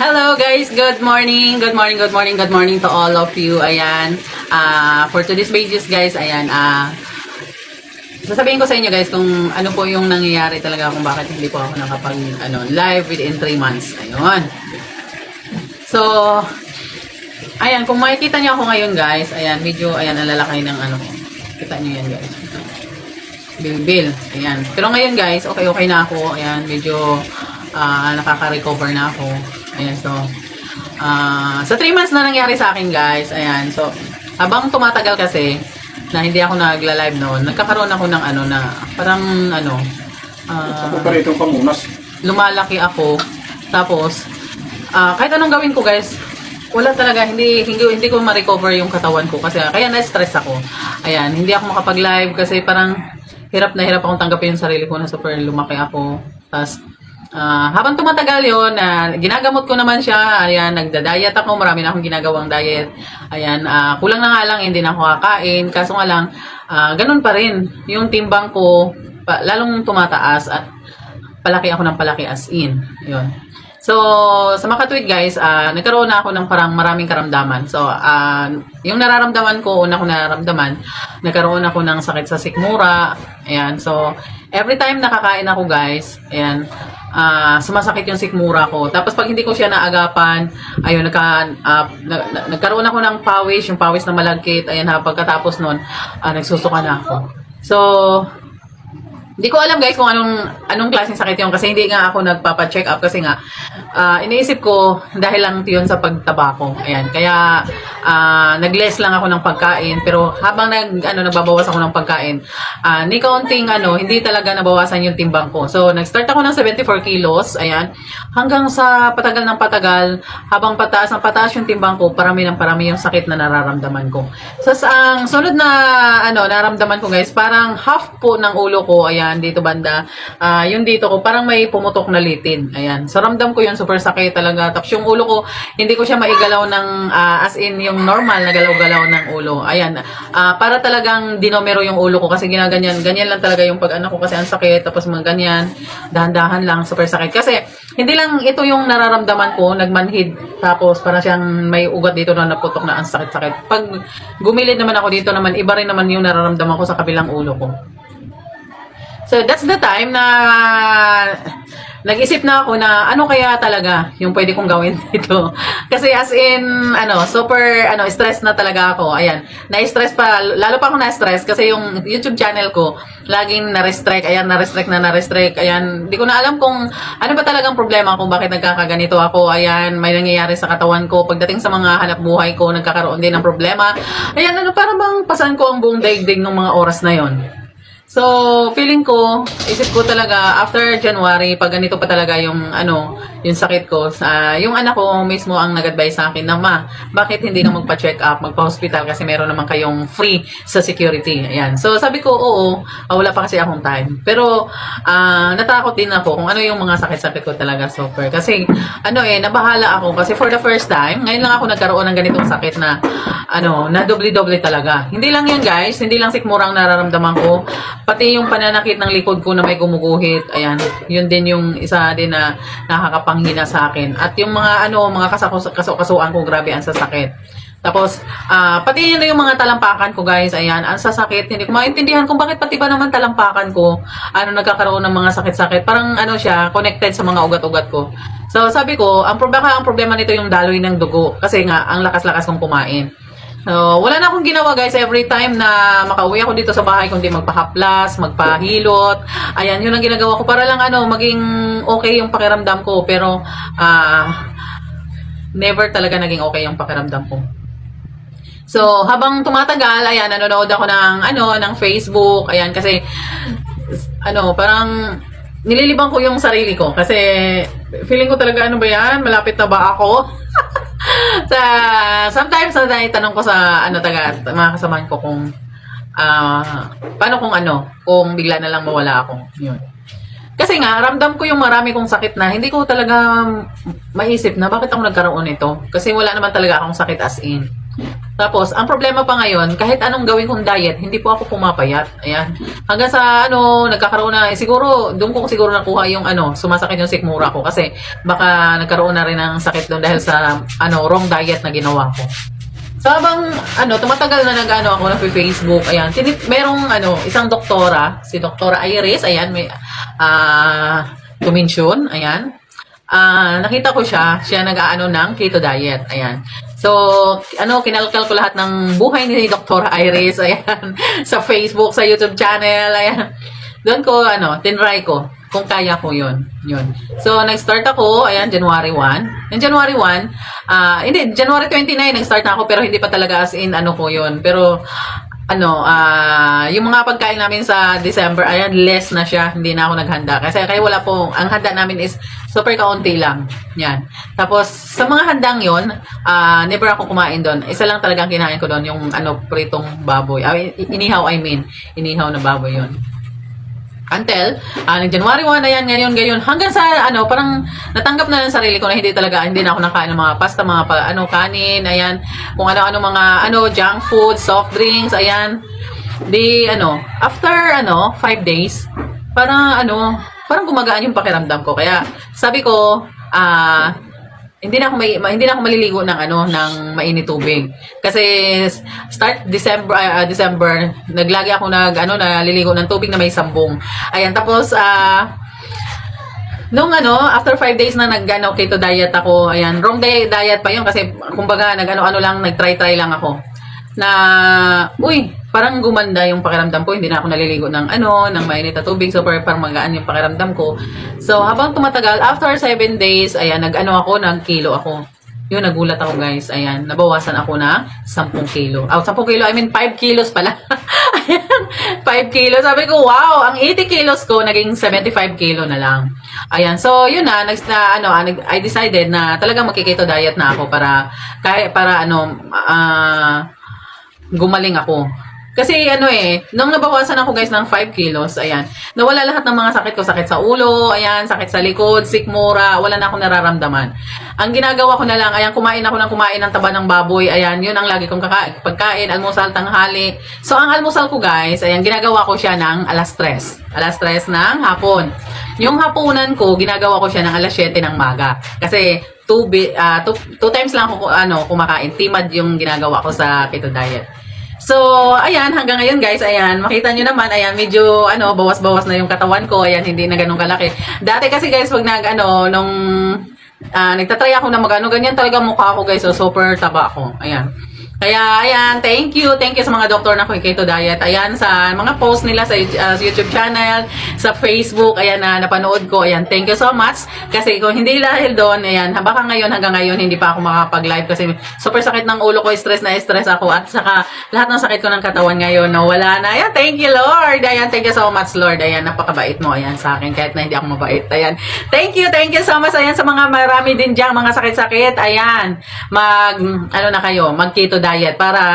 Hello guys, good morning. Good morning, good morning, good morning to all of you. Ayan, for today's videos guys, ayan, sasabihin ko sa inyo guys kung ano po yung nangyayari talaga kung bakit hindi po ako nakapag live within 3 months. Ayun. So, ayan, kung makikita niyo ako ngayon guys, ayan, medyo, ayan, ang lalaki ng ano. Kita niyo yan guys. Bilbil. Ayan. Pero ngayon guys, okay na ako. Ayan, medyo nakaka-recover na ako. Ayan, so, sa 3 months na nangyari sa akin guys, ayan, so, habang tumatagal kasi, na hindi ako nagla-live noon, nagkakaroon ako ng ano na, parang ano, paritong pamunas. lumalaki ako, tapos, kahit anong gawin ko guys, wala talaga, hindi ko ma-recover yung katawan ko, kasi kaya na-stress ako. Ayan, hindi ako makapag-live kasi parang, hirap na hirap akong tanggapin yung sarili ko na super lumaki ako, tapos, habang tumatagal yon, ginagamot ko naman siya. Ayan, nagda-diet ako. Marami na akong ginagawang diet. Ayan, kulang na nga lang, hindi na ako kakain. Kaso nga lang, ganun pa rin. Yung timbang ko, lalong tumataas at palaki ako ng palaki as in. Yun. So, sa makatwid guys, nagkaroon na ako ng parang maraming karamdaman. So, yung nararamdaman ko, una ko nararamdaman, nagkaroon ako ng sakit sa sikmura. Ayan, so, every time nakakain ako guys, ayan, sumasakit yung sikmura ko. Tapos pag hindi ko siya naagapan, ayun, nagkaroon ako ng pawis, yung pawis na malagkit. Ayan ha, pagkatapos nun, nagsusuka na ako. So, hindi ko alam guys kung anong klaseng sakit yun kasi hindi nga ako nagpapa-check up kasi nga iniisip ko dahil lang yun sa pagtaba ko. Ayan, kaya nag-less lang ako ng pagkain pero habang nagbabawas ako ng pagkain, ni kaunting hindi talaga nabawasan yung timbang ko. So, nag-start ako ng 74 kilos, ayan, hanggang sa patagal ng patagal, habang pataas ng pataas yung timbang ko, parami ng parami yung sakit na nararamdaman ko. So, ang sunod na nararamdaman ko guys, parang half po ng ulo ko, ayan, dito banda, yung dito ko, parang may pumutok na litid. Ayan. So, ramdam ko yun, super sakit talaga. Tapos yung ulo ko, hindi ko siya maigalaw ng, as in, yung normal na galaw-galaw ng ulo. Ayan. Para talagang dinomero yung ulo ko kasi ginaganyan. Ganyan lang talaga yung pag-anak ko kasi ang sakit. Tapos mga ganyan. Dahan-dahan lang, super sakit. Kasi, hindi lang ito yung nararamdaman ko, nagmanhid. Tapos, para siyang may ugat dito na naputok na ang sakit-sakit. Pag gumilid naman ako dito naman, iba rin naman yung nararamdaman ko sa kabilang ulo ko. So, that's the time na nag-isip na ako na ano kaya talaga yung pwede kong gawin dito. Kasi as in, super, stress na talaga ako. Ayan, na-stress pa, lalo pa ako na-stress kasi yung YouTube channel ko, laging na-restrict. Ayan, na-restrict. Ayan, di ko na alam kung ano ba talagang problema kung bakit nagkakaganito ako. Ayan, may nangyayari sa katawan ko. Pagdating sa mga hanap buhay ko, nagkakaroon din ng problema. Ayan, para bang pasan ko ang buong daigdig ng mga oras na yon. So, feeling ko, isip ko talaga, after January, pag ganito pa talaga yung, yung sakit ko, yung anak ko mismo ang nag-advise sa akin na, bakit hindi na magpa-check up, magpa-hospital kasi meron naman kayong free sa security. Ayan. So, sabi ko, oo, wala pa kasi akong time. Pero, natakot din ako kung ano yung mga sakit-sakit ko talaga, super. Kasi, nabahala ako kasi for the first time, ngayon lang ako nagkaroon ng ganitong sakit na, na doble-doble talaga. Hindi lang yun, guys. Hindi lang sikmurang nararamdaman ko. Pati yung pananakit ng likod ko na may gumuguhit, ayan, yun din yung isa din na nakakapanghina sa akin. At yung mga mga kasuan ko, grabe ang sasakit. Tapos, pati yun yung mga talampakan ko guys, ayan, ang sasakit. Hindi ko maintindihan kung bakit pati ba naman talampakan ko, nagkakaroon ng mga sakit-sakit. Parang siya, connected sa mga ugat-ugat ko. So, sabi ko, ang problema nito yung daloy ng dugo. Kasi nga, ang lakas-lakas kong kumain. So, wala na akong ginawa guys every time na makauwi ako dito sa bahay kundi magpahaplas, magpahilot. Ayan, yun ang ginagawa ko para lang maging okay yung pakiramdam ko. Pero, never talaga naging okay yung pakiramdam ko. So, habang tumatagal, ayan, nanonood ako ng Facebook. Ayan, kasi, parang nililibang ko yung sarili ko. Kasi, feeling ko talaga, ba yan? Malapit na ba ako? Sometimes tanong ko sa mga kasamahan ko kung paano kung bigla na lang mawala ako. Yun. Kasi nga, ramdam ko yung marami kong sakit na hindi ko talaga maisip na bakit ako nagkaroon nito. Kasi wala naman talaga akong sakit as in. Tapos, ang problema pa ngayon, kahit anong gawin kong diet, hindi po ako pumapayat. Ayan. Hanggang sa, nagkakaroon na, siguro, doon ko siguro nakuha yung, sumasakit yung sikmura ko. Kasi, baka nagkaroon na rin ng sakit doon dahil sa, wrong diet na ginawa ko. So, habang, tumatagal na ako ng Facebook, ayan, merong, isang doktora, si Doktora Iris, ayan, may, tuminsyon, ayan. Nakita ko siya nag-aano ng keto diet, ayan. So, kinalkal ko lahat ng buhay ni Dr. Iris, ayan, sa Facebook, sa YouTube channel, ayan. Doon ko, tinry ko, kung kaya ko yun. So, nag-start ako, ayan, January 1. Yung January 1, hindi, January 29, nag-start na ako, pero hindi pa talaga as in, ko yun. Pero, yung mga pagkain namin sa December, ayan, less na siya. Hindi na ako naghanda. Kaya wala po, ang handa namin is super kaunti lang. Yan. Tapos, sa mga handang yon, never ako kumain doon. Isa lang talagang kinain ko doon, yung pritong baboy. Inihaw, inihaw na baboy yon. Until, January 1, ayan, ngayon, hanggang sa, parang natanggap na lang sarili ko na hindi na ako nakain ng mga pasta, mga kanin, ayan, kung ano-ano mga, junk food, soft drinks, ayan. After, 5 days, parang gumagaan yung pakiramdam ko. Kaya, sabi ko, hindi na ako maliligo ng mainit tubig. Kasi start December, naglagi ako naliligo ng tubig na may sambong. Ayan, tapos after 5 days na keto diet ako, ayan, wrong diet pa yun kasi kumbaga nag-try lang ako. Parang gumanda yung pakiramdam ko, hindi na ako naliligo ng mainit na tubig, so parang magaan yung pakiramdam ko. So, habang tumatagal, after 7 days, ayan, nag-kilo ako. Yun, nagulat ako guys, ayan, nabawasan ako na 10 kilo. 10 kilo, 5 kilos pala. Ayan, 5 kilos. Sabi ko, wow, ang 80 kilos ko, naging 75 kilo na lang. Ayan, so yun na, I decided na talagang magkiketo diet na ako para gumaling ako. Kasi nung nabawasan ako guys ng 5 kilos, ayan, nawala lahat ng mga sakit ko, sakit sa ulo, ayan, sakit sa likod, sikmura, wala na akong nararamdaman. Ang ginagawa ko na lang, ayan, kumain ng taba ng baboy, ayan, yun ang lagi kong pagkain, almusal, tanghali. So, ang almusal ko guys, ayan, ginagawa ko siya ng alas 3 ng hapon. Yung hapunan ko, ginagawa ko siya ng alas 7 ng maga. Kasi, two times lang ako kumakain. Timad yung ginagawa ko sa keto diet. So, ayan, hanggang ngayon guys, ayan, makita nyo naman, ayan, medyo, bawas-bawas na yung katawan ko, ayan, hindi na ganun kalaki. Dati kasi guys, pag nagtatry ako na ganyan talaga mukha ko guys, so super taba ako, ayan. Kaya, ayan, thank you sa mga doktor na keto diet. Ayan, sa mga post nila sa YouTube channel, sa Facebook, ayan, na napanood ko. Ayan, thank you so much. Kasi kung hindi dahil doon, ayan, hanggang ngayon, hindi pa ako makapag-live kasi super sakit ng ulo ko, stress ako. At saka, lahat ng sakit ko ng katawan ngayon, nawala na. Ayan, thank you, Lord. Ayan, thank you so much, Lord. Ayan, napakabait mo, ayan, sa akin, kahit na hindi ako mabait. Ayan, thank you so much. Ayan, sa mga marami din dyan, mga sakit-sakit. Ayan, mag-keto diet para